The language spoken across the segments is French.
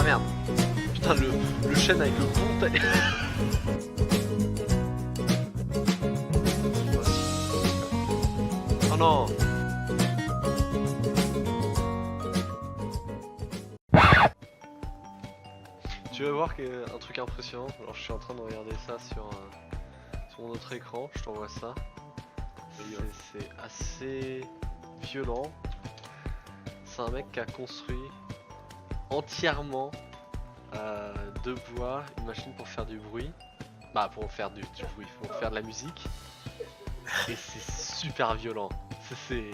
merde. Putain, le chêne avec le pont. Oh non. Tu vas voir un truc impressionnant. Alors je suis en train de regarder ça sur mon autre écran, je t'envoie ça. C'est assez violent. C'est un mec qui a construit entièrement de bois une machine pour faire du bruit. Bah pour faire du bruit, pour faire de la musique. Et c'est super violent. C'est...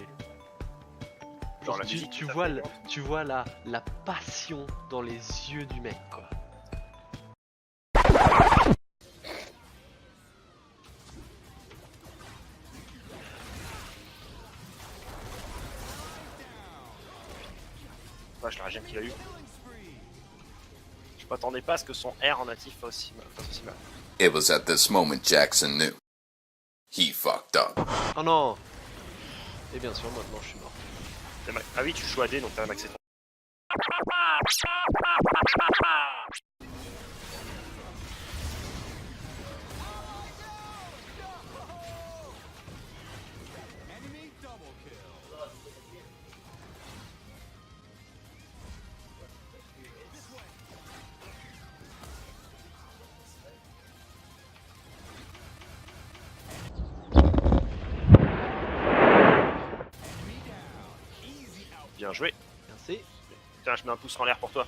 Genre la musique, tu vois la passion dans les yeux du mec quoi. Wesh, la régime qu'il a eu. Je m'attendais pas à ce que son R en natif fasse aussi mal. It was at this moment Jackson knew. He fucked up. Oh non. Et bien sûr maintenant je suis mort. Ah oui, tu joues à D donc t'as maxé ton. Bien joué. Merci. Putain, je mets un pouce en l'air pour toi.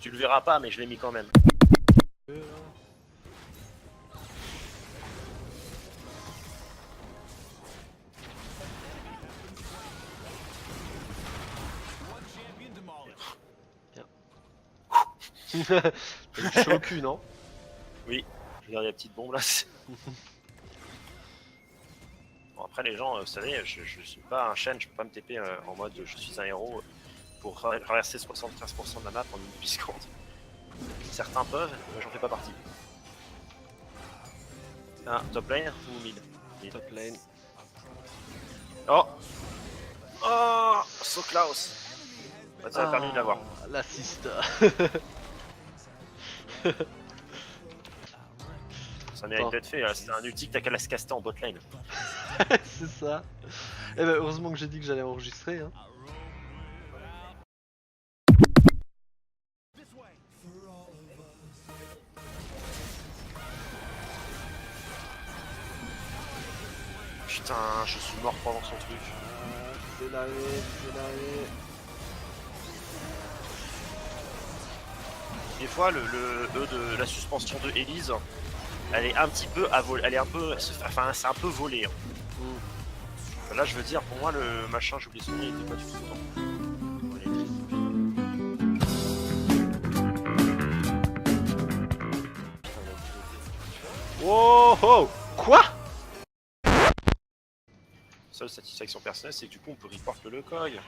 Tu le verras pas, mais je l'ai mis quand même. T'as eu chaud au cul, non? Oui, je regarde la petite bombe là. Bon, après les gens, vous savez, je suis pas un chêne, je peux pas me TP en mode je suis un héros pour traverser 75% de la map en une demi-seconde. Certains peuvent, moi j'en fais pas partie. Ah, top lane ou mid? Top lane. Oh! Oh! So close! Bah, ça a permis de l'avoir. L'assist. Ça mérite d'être fait, c'est un ulti que t'as qu'à la se caster en bot lane. C'est ça. Et bah heureusement que j'ai dit que j'allais enregistrer. Hein. Putain, je suis mort pendant son truc. C'est l'arrêt, c'est l'arrêt. Des fois, le E de la suspension de Elise, elle est un petit peu à voler, elle est un peu, enfin, c'est un peu volé. Hein. Là, je veux dire, pour moi, le machin, j'ai oublié son nom, il était pas du tout content. Wow, oh, quoi? Seule satisfaction personnelle, c'est que du coup, on peut report le COG.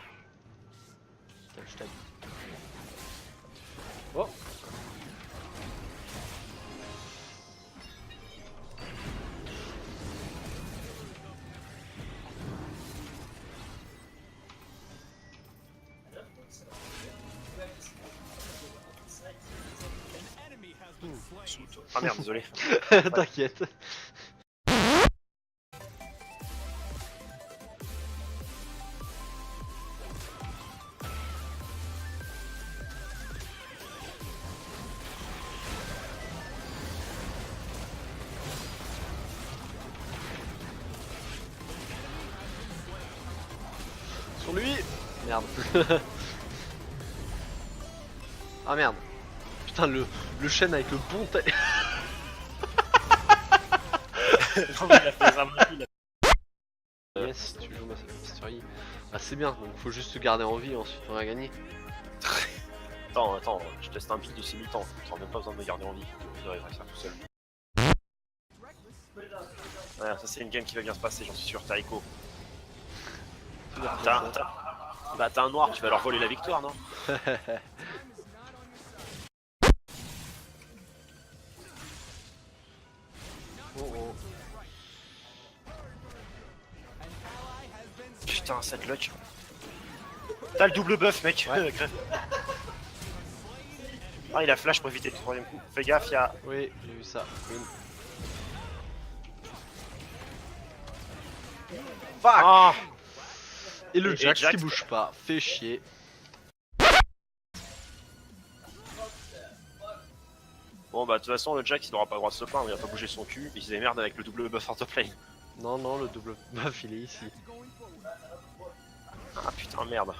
Je t'aime. Oh. Ah merde, désolé. T'inquiète. Sur lui. Merde. Ah merde. Putain le chêne avec le pont. Yes, tu joues ma story. Bah c'est bien, donc faut juste se garder en vie, ensuite on va gagner. Attends, je teste un pic de semi-temps, t'as même pas besoin de me garder en vie, je devrais faire tout seul. Ouais, ça c'est une game qui va bien se passer, j'en suis sûr, t'as Echo. Bah t'as un noir, tu vas leur voler la victoire, non? Oh. Putain, cette luck. T'as le double buff, mec. Ouais. Ah, il a flash pour éviter le troisième coup. Fais gaffe, il y a. Oui, j'ai vu ça. Fuck. Ah Et le et Jax qui Jax, bouge pas, fait chier. Bon bah de toute façon le Jax il aura pas le droit de se plaindre, il a pas bougé son cul, il se démerde avec le double buff en top lane. Non, non, le double buff il est ici. Ah putain merde.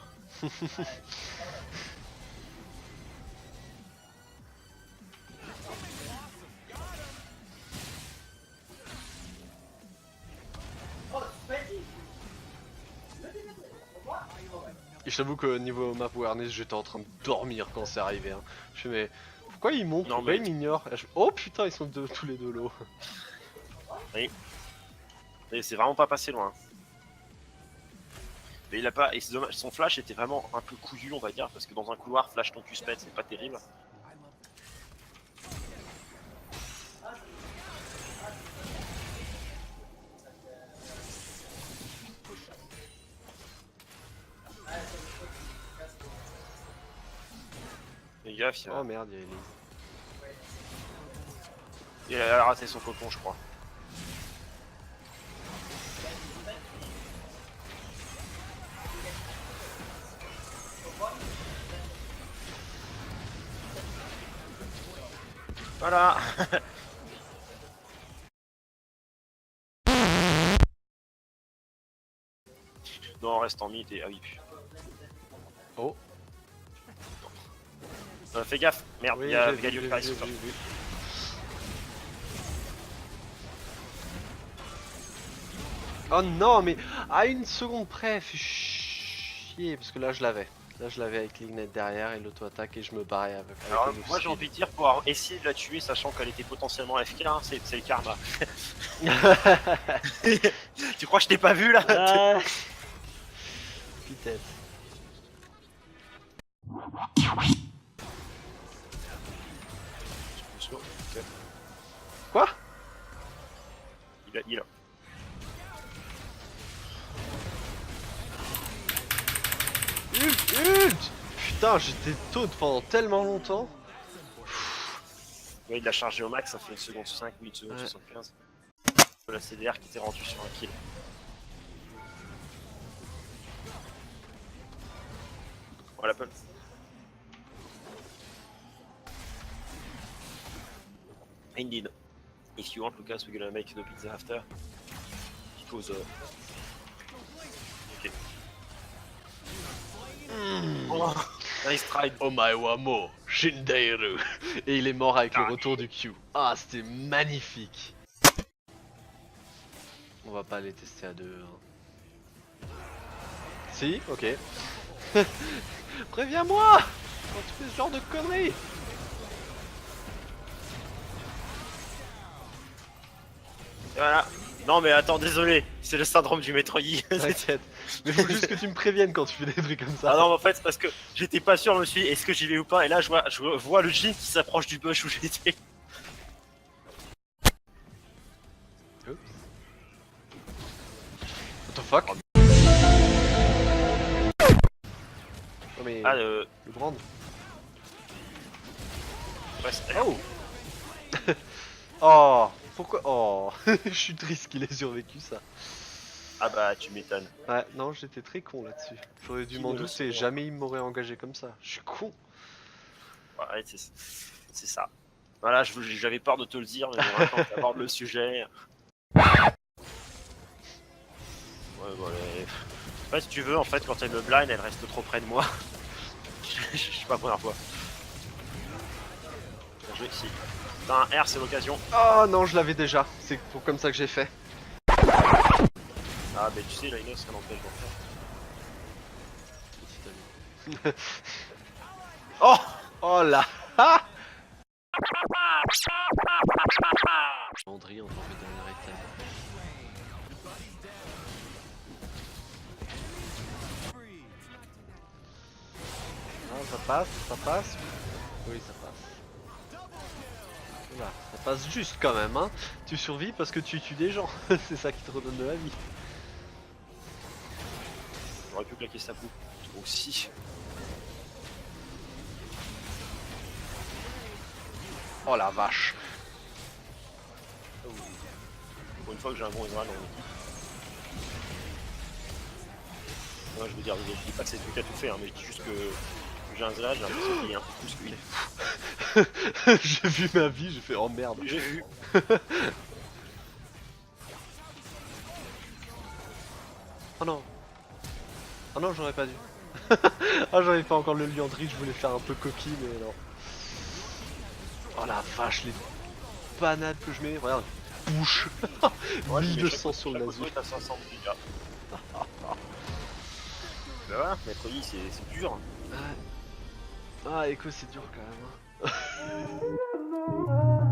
Et je t'avoue que niveau map awareness, j'étais en train de dormir quand c'est arrivé. Hein. Je fais mais pourquoi ils montent? Non, Pourquoi mais- ils m'ignorent? Oh putain, ils sont tous les deux low. Et c'est vraiment pas passé loin. Mais il a pas. Et c'est dommage, son flash était vraiment un peu couillu on va dire, parce que dans un couloir, flash ton Q-spec c'est pas terrible. Fais gaffe, Oh merde, il y a Elise. il a raté son cocon je crois. Voilà. Non, on reste en mid et ah oui. Oh, Fais gaffe, merde, oui, il y a j'ai vu, Galio j'ai qui arrive vu, sur j'ai vu. Oh non, mais à une seconde près, fait chier, parce que là je l'avais. Là je l'avais avec l'ignite derrière et l'auto-attaque et je me barrais avec Alors, le moi j'ai speed. envie de dire pour avoir essayé de la tuer sachant qu'elle était potentiellement FK, hein, c'est le karma. Tu crois que je t'ai pas vu là? Ah. Peut-être. Quoi? Il a. Ult. Putain, j'étais taught pendant tellement longtemps. Ouais, il l'a chargé au max, ça fait 1 seconde 5, 8 secondes Ouais. 75. La CDR qui était rendue sur un kill. Voilà, Paul. Indeed. If you want, Lucas, we're gonna make the pizza after. Because. Ok. Oh, nice try. Omaewamo, Shindeiru. Et il est mort avec le Ah. retour du Q. Ah, c'était magnifique. On va pas les tester à deux. Hein. Si, ok. Préviens-moi quand tu fais ce genre de conneries. Et voilà. Non mais attends, désolé, c'est le syndrome du Metroid. T'inquiète. Mais faut juste que tu me préviennes quand tu fais des trucs comme ça. Ah non, mais en fait, c'est parce que j'étais pas sûr, je me suis dit, est-ce que j'y vais ou pas? Et là, je vois le Jin qui s'approche du bush où j'étais. Oups. What the fuck? Oh mais Ah, le brand. ouais, Oh. Oh. Pourquoi? Oh. Je suis triste qu'il ait survécu ça. ah bah, tu m'étonnes. Ouais, non, j'étais très con là-dessus. J'aurais dû Qui m'en me le douter, sort? jamais il m'aurait engagé comme ça. Je suis con. Ouais, c'est ça. Voilà, j'avais peur de te le dire, mais bon, maintenant que t'abordes le sujet. Ouais, voilà. En fait, si tu veux, en fait, quand elle me blind, elle reste trop près de moi. Je suis pas la première fois. Bien joué, si. T'as un R, c'est l'occasion. Oh non, je l'avais déjà. C'est pour comme ça que j'ai fait. Ah, mais tu sais, là, Inos, ça n'empêche d'en faire. Oh! Oh là. Ah Landry, on va enlever dernier item. Ah, ça passe, ça passe. Oui, ça passe. Oula, ça passe juste quand même, hein. Tu survis parce que tu tues des gens. C'est ça qui te redonne de la vie. J'aurais pu claquer sa boue. Aussi. Oh la vache. Pour une fois que j'ai un bon Ezreal dans l'équipe. Moi je veux dire, je dis pas que c'est lui qui a tout fait, hein, mais je dis juste que j'ai un Ezreal, j'ai l'impression qu'il est un peu plus que lui. J'ai vu ma vie, j'ai fait oh merde. J'ai vu. Oh non. Oh non, j'aurais pas dû. Ah, j'avais pas encore le liandry, je voulais faire un peu coquille, mais non. Oh la vache, les panades que je mets, regarde, bouche. Ouais, 1200 sur le laser. Est à 500 dégâts. Bah voilà, maître Yi, c'est dur. Ah, Echo, c'est dur quand même. Hein.